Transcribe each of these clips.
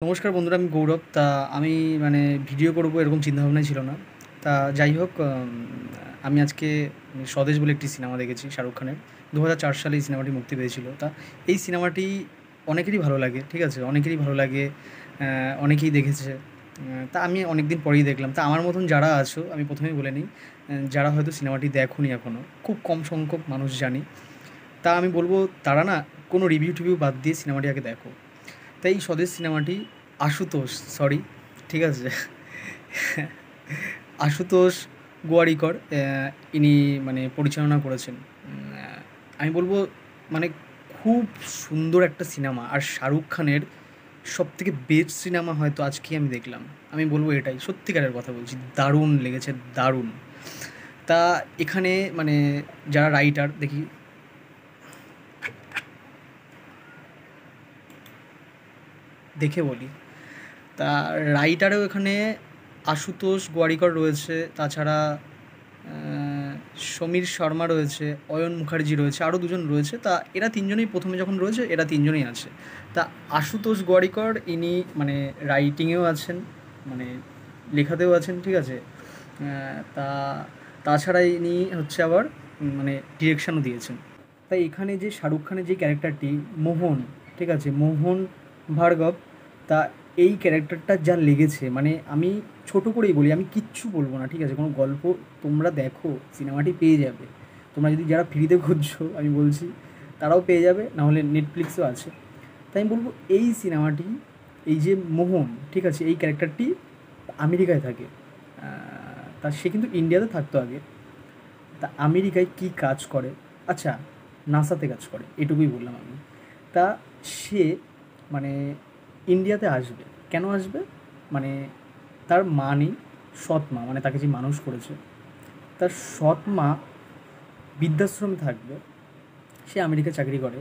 নমস্কার বন্ধুরা, আমি গৌরব। আমি মানে ভিডিও করব এরকম চিন্তাভাবনাই ছিল না। যাই হোক, আমি আজকে স্বদেশ বলে একটি সিনেমা দেখেছি শাহরুখ খানের। 2004 সালে এই সিনেমাটি মুক্তি পেয়েছিল। এই সিনেমাটি অনেকেরই ভালো লাগে, ঠিক আছে? অনেকেরই ভালো লাগে, অনেকেই দেখেছে। আমি অনেক দিন পরেই দেখলাম। আমার মতন যারা আছো, আমি প্রথমেই বলে নিই, যারা হয়তো সিনেমাটি দেখোনি এখনও, খুব কম সংখ্যক মানুষ জানি। আমি বলব, তারা না কোনো রিভিউ-টিভিউ বাদ দিয়ে সিনেমাটি আগে দেখো। এই স্বদেশ সিনেমাটি আশুতোষ, সরি, ঠিক আছে? আশুতোষ গোয়ারিকর, ইনি মানে পরিচালনা করেছেন। আমি বলবো, মানে খুব সুন্দর একটা সিনেমা। আর শাহরুখ খানের সবথেকে বেস্ট সিনেমা হয়তো আজকেই আমি দেখলাম। আমি বলবো এটাই, সত্যিকারের কথা বলছি, দারুণ লেগেছে, দারুণ। তা এখানে মানে যারা রাইটার দেখি, দেখে বলি। তা রাইটারও এখানে আশুতোষ গোয়ারিকর রয়েছে, তাছাড়া সমীর শর্মা রয়েছে, অয়ন মুখার্জি রয়েছে, আরও দুজন রয়েছে। এরা তিনজনেই প্রথমে যখন রয়েছে, এরা তিনজনেই আছে। আশুতোষ গোয়ারিকর ইনি মানে রাইটিংয়েও আছেন, মানে লেখাতেও আছেন, ঠিক আছে? তা তাছাড়া ইনি হচ্ছে আবার মানে ডিরেকশানও দিয়েছেন। এখানে যে শাহরুখ খানের যে ক্যারেক্টারটি মোহন, ঠিক আছে, মোহন ভার্গব, তা এই ক্যারেক্টারটা যা লেগেছে, মানে আমি ছোটো করেই বলি, আমি কিচ্ছু বলবো না, ঠিক আছে? কোনো গল্প তোমরা দেখো, সিনেমাটি পেয়ে যাবে। তোমরা যদি যারা ফ্রিতে খুঁজছো, আমি বলছি, তারাও পেয়ে যাবে, নাহলে নেটফ্লিক্সও আছে। আমি বলবো এই সিনেমাটি, এই যে মোহন, ঠিক আছে, এই ক্যারেক্টারটি আমেরিকায় থাকে। সে কিন্তু ইন্ডিয়াতে থাকতো আগে। আমেরিকায় কী কাজ করে, আচ্ছা, নাসাতে কাজ করে, এটুকুই বললাম আমি। তা সে মানে ইন্ডিয়াতে আসবে, কেন আসবে? মানে তার মা নেই, সৎ মা, মানে তাকে যে মানুষ করেছে, তার সৎ মা বৃদ্ধাশ্রমে থাকবে। সে আমেরিকায় চাকরি করে,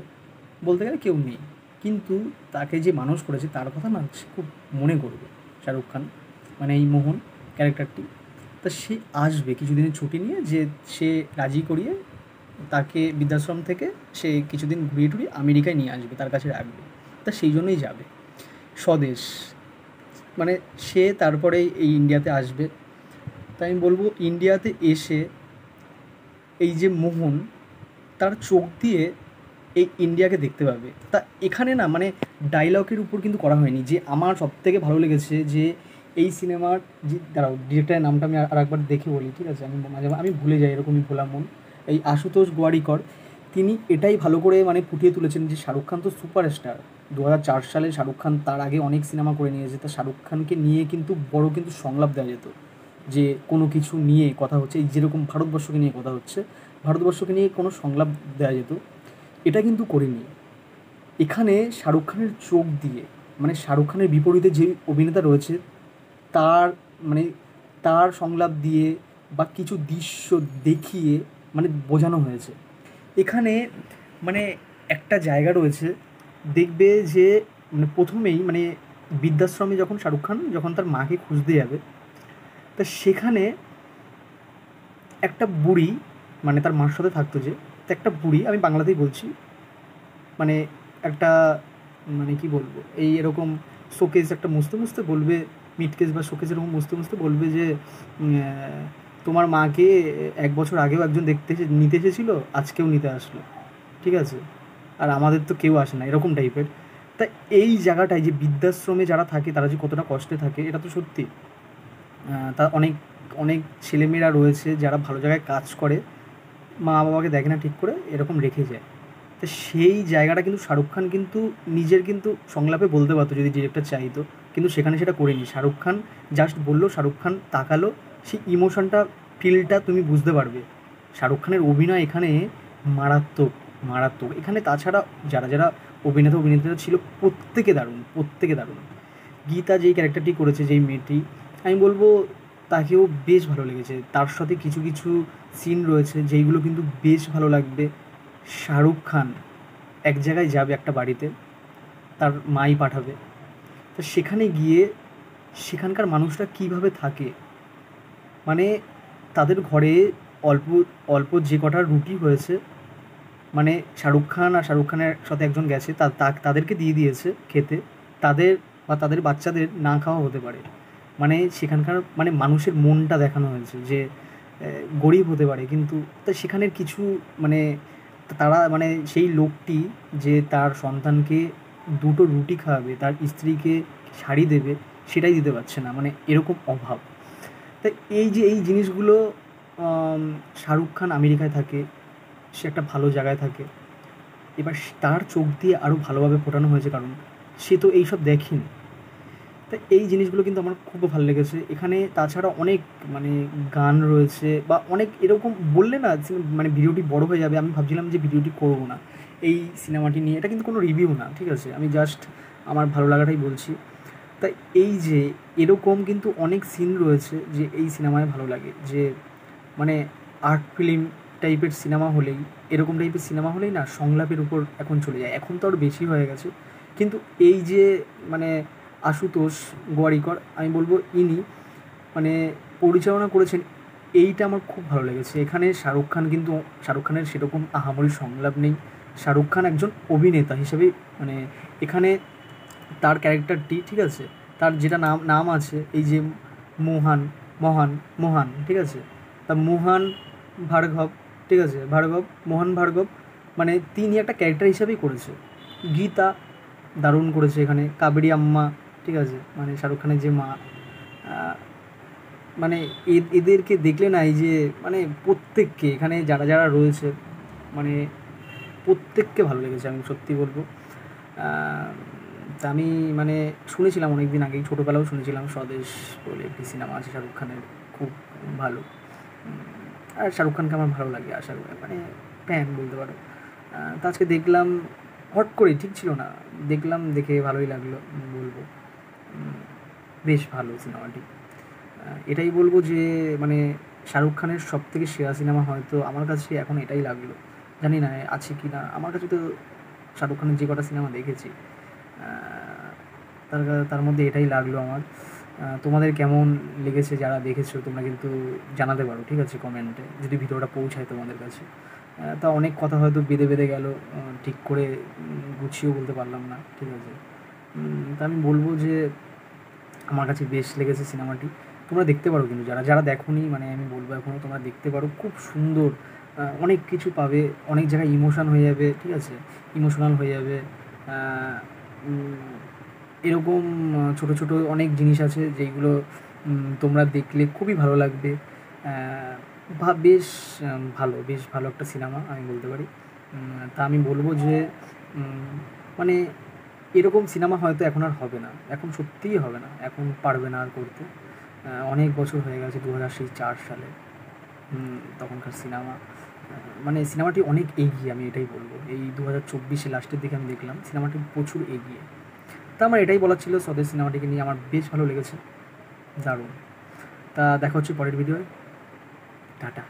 বলতে গেলে কেউ নেই, কিন্তু তাকে যে মানুষ করেছে তার কথা না সে খুব মনে করবে, শাহরুখ খান, মানে এই মোহন ক্যারেক্টারটি। সে আসবে কিছুদিনের ছুটি নিয়ে, যে সে রাজি করিয়ে তাকে বৃদ্ধাশ্রম থেকে সে কিছুদিন ঘুরিয়ে টুরিয়ে আমেরিকায় নিয়ে আসবে, তার কাছে রাখবে। সেই জন্যই যাবে স্বদেশ, মানে সে তারপরে এই ইন্ডিয়াতে আসবে। আমি বলবো ইন্ডিয়াতে এসে এই যে মোহন, তার চোখ দিয়ে এই ইন্ডিয়াকে দেখতে পাবে। এখানে না মানে ডায়লগের উপর কিন্তু করা হয়নি। যে আমার সবথেকে ভালো লেগেছে যে এই সিনেমার যে, দাঁড়াও ডিরেক্টরের নামটা আমি আর একবার দেখে বলি, ঠিক আছে? আমি ভুলে যাই, এরকমই ভোলা মন। এই আশুতোষ গোয়ারিকর, তিনি এটাই ভালো করে মানে ফুটিয়ে তুলেছেন যে শাহরুখ খান তো সুপারস্টার। 2004 সালে শাহরুখ খান, তার আগে অনেক সিনেমা করে নিয়েছে। শাহরুখ খানকে নিয়ে কিন্তু বড় কিন্তু সংলাপ দেওয়া যেত, যে কোনো কিছু নিয়ে কথা হচ্ছে, এই যেরকম ভারতবর্ষকে নিয়ে কথা হচ্ছে, ভারতবর্ষকে নিয়ে কোনো সংলাপ দেওয়া যেত। এটা কিন্তু করিনি। এখানে শাহরুখ খানের চোখ দিয়ে, মানে শাহরুখ খানের বিপরীতে যে অভিনেতা রয়েছে, তার মানে তার সংলাপ দিয়ে বা কিছু দৃশ্য দেখিয়ে মানে বোঝানো হয়েছে। এখানে মানে একটা জায়গা রয়েছে, দেখবে যে মানে প্রথমেই মানে বৃদ্ধাশ্রমে যখন শাহরুখ খান যখন তার মাকে খুঁজতে যাবে, সেখানে একটা বুড়ি, মানে তার মার সাথে থাকতো যে, একটা বুড়ি, আমি বাংলাতেই বলছি, মানে একটা, মানে কি বলবো, এই এরকম শোকেস একটা মুছতে মুছতে বলবে, মিটকেস বা শোকেস এরকম মুছতে মুছতে বলবে যে তোমার মাকে 1 বছর আগেও একজন নিতে এসেছিলো, আজকেও নিতে আসলো, ঠিক আছে? আর আমাদের তো কেউ আসে না, এরকম টাইপের। এই জায়গাটায় যে বৃদ্ধাশ্রমে যারা থাকে, তারা যে কতটা কষ্টে থাকে, এটা তো সত্যি। তার অনেক অনেক ছেলেমেয়েরা রয়েছে যারা ভালো জায়গায় কাজ করে, মা বাবাকে দেখে না ঠিক করে, এরকম রেখে যায়। সেই জায়গাটা কিন্তু শাহরুখ খান কিন্তু নিজের কিন্তু সংলাপে বলতে পারতো, যদি ডিরেক্টর চাইতো, কিন্তু সেখানে সেটা করেনি। শাহরুখ খান জাস্ট বললো, শাহরুখ খান তাকালো, সেই ইমোশনটা, ফিলটা তুমি বুঝতে পারবে। শাহরুখ খানের অভিনয় এখানে মারাত্মক, মারাত্মক। এখানে তাছাড়া যারা যারা অভিনেতা ছিল, প্রত্যেকে দারুণ, প্রত্যেকে দারুণ। গীতা যেই ক্যারেক্টারটি করেছে, যেই মেয়েটি, আমি বলবো তাকেও বেশ ভালো লেগেছে। তার সাথে কিছু কিছু সিন রয়েছে যেইগুলো কিন্তু বেশ ভালো লাগবে। শাহরুখ খান এক জায়গায় যাবে, একটা বাড়িতে, তার মাই পাঠাবে, সেখানে গিয়ে সেখানকার মানুষরা কীভাবে থাকে, মানে তাদের ঘরে অল্প অল্প যে কটা রুটি হয়েছে, শাহরুখ খান আর শাহরুখ খানের সাথে একজন গেছে, তাদেরকে দিয়ে দিয়েছে খেতে। তাদের বা তাদের বাচ্চাদের না খাওয়া হতে পারে। মানে সেখানকার মানে মানুষের মনটা দেখানো হয়েছে যে গরিব হতে পারে কিন্তু তা সেখানের কিছু মানে তারা মানে সেই লোকটি যে তার সন্তানকে দুটো রুটি খাওয়াবে, তার স্ত্রীকে শাড়ি দেবে, সেটাই দিতে পারছে না, মানে এরকম অভাব। তাই এই যে এই জিনিসগুলো শাহরুখ খান আমেরিকায় থাকে, সে একটা ভালো জায়গায় থাকে, এবার তার চোখ দিয়ে আরও ভালোভাবে ফোটানো হয়েছে কারণ সে তো এইসব দেখেনি। তাই এই জিনিসগুলো কিন্তু আমার খুব ভালো লেগেছে এখানে। তাছাড়া অনেক মানে গান রয়েছে বা অনেক এরকম বললে না মানে ভিডিওটি বড় হয়ে যাবে, আমি ভাবছিলাম যে ভিডিওটি করবো না এই সিনেমাটি নিয়ে। এটা কিন্তু কোনো রিভিউ না, ঠিক আছে, আমি জাস্ট আমার ভালো লাগাটাই বলছি। তাই এই যে এরকম কিন্তু অনেক সিন রয়েছে যে এই সিনেমায় ভালো লাগে, যে মানে আর্ট ফিল্ম টাইপের সিনেমা হলেই, এরকম টাইপের সিনেমা হলেই না সংলাপের উপর এখন চলে যায়, এখন তো আরও বেশি হয়ে গেছে। কিন্তু এই যে মানে আশুতোষ গোয়ারিকর, আমি বলবো ইনি মানে পরিচালনা করেছেন, এইটা আমার খুব ভালো লেগেছে। এখানে শাহরুখ খান কিন্তু, শাহরুখ খানের সেরকম আহামরি সংলাপ নেই, শাহরুখ খান একজন অভিনেতা হিসেবে মানে এখানে তার ক্যারেক্টারটি, ঠিক আছে, তার যেটা নাম নাম আছে এই যে মোহান, ঠিক আছে, তা মোহন ভার্গব, ঠিক আছে, মোহন ভার্গব, মানে তিনি একটা ক্যারেক্টার হিসাবেই করেছে। গীতা দারুণ করেছে এখানে, কাবেরী আম্মা, ঠিক আছে, মানে শাহরুখ খানের যে মা, মানে এদেরকে দেখলে না এই যে মানে প্রত্যেককে এখানে যারা যারা রয়েছে মানে প্রত্যেককে ভালো লেগেছে, আমি সত্যি বলবো। তা আমি মানে শুনেছিলাম অনেক দিন আগেই, ছোটোবেলাও শুনেছিলাম স্বদেশ বলে একটি সিনেমা আছে শাহরুখ খানের, খুব ভালো। আর শাহরুখ খানকে আমার ভালো লাগে, আশার মানে ফ্যান বলতে পারো। তা আজকে দেখলাম হট করে, ঠিক ছিল না, দেখলাম, দেখে ভালোই লাগলো বলবো। বেশ ভালো সিনেমাটি। এটাই বলবো যে মানে শাহরুখ খানের সবথেকে সেরা সিনেমা হয়তো আমার কাছে এখন এটাই লাগলো, জানি না আছে কি না, আমার কাছে তো শাহরুখ খানের যে কটা সিনেমা দেখেছি তার মধ্যে এটাই লাগলো আমার। তোমাদের কেমন লেগেছে যারা দেখেছো তোমরা কিন্তু জানাতে পারো, ঠিক আছে, কমেন্টে, যদি ভিডিওটা পৌঁছায় তোমাদের কাছে। তা অনেক কথা হয়তো বেঁধে গেল, ঠিক করে গুছিয়েও বলতে পারলাম না, ঠিক আছে। তা আমি বলবো যে আমার কাছে বেশ লেগেছে সিনেমাটি, তোমরা দেখতে পারো কিন্তু যারা যারা দেখোনি, মানে আমি বলবো এখনও তোমরা দেখতে পারো, খুব সুন্দর, অনেক কিছু পাবে, অনেক জায়গায় ইমোশান হয়ে যাবে, ঠিক আছে, ইমোশনাল হয়ে যাবে। এরকম ছোটো ছোটো অনেক জিনিস আছে যেইগুলো তোমরা দেখলে খুবই ভালো লাগবে। বেশ বেশ ভালো একটা সিনেমা আমি বলতে পারি। তা আমি বলবো যে মানে এরকম সিনেমা হয়তো এখন আর হবে না, এখন সত্যিই হবে না, এখন পারবে না আর করতে। অনেক বছর হয়ে গেছে, 2004 সালে তখনকার সিনেমা, মানে সিনেমাটি অনেক এগিয়ে, আমি এটাই বলবো। এই 2024 লাস্টের দিকে আমি দেখলাম সিনেমাটি প্রচুর এগিয়ে। তা আমার এটাই বলার ছিল স্বদেশ সিনেমাটিকে নিয়ে, আমার বেশ ভালো লেগেছে, দারুণ। তা দেখা হচ্ছে পরের ভিডিওয়, টাটা।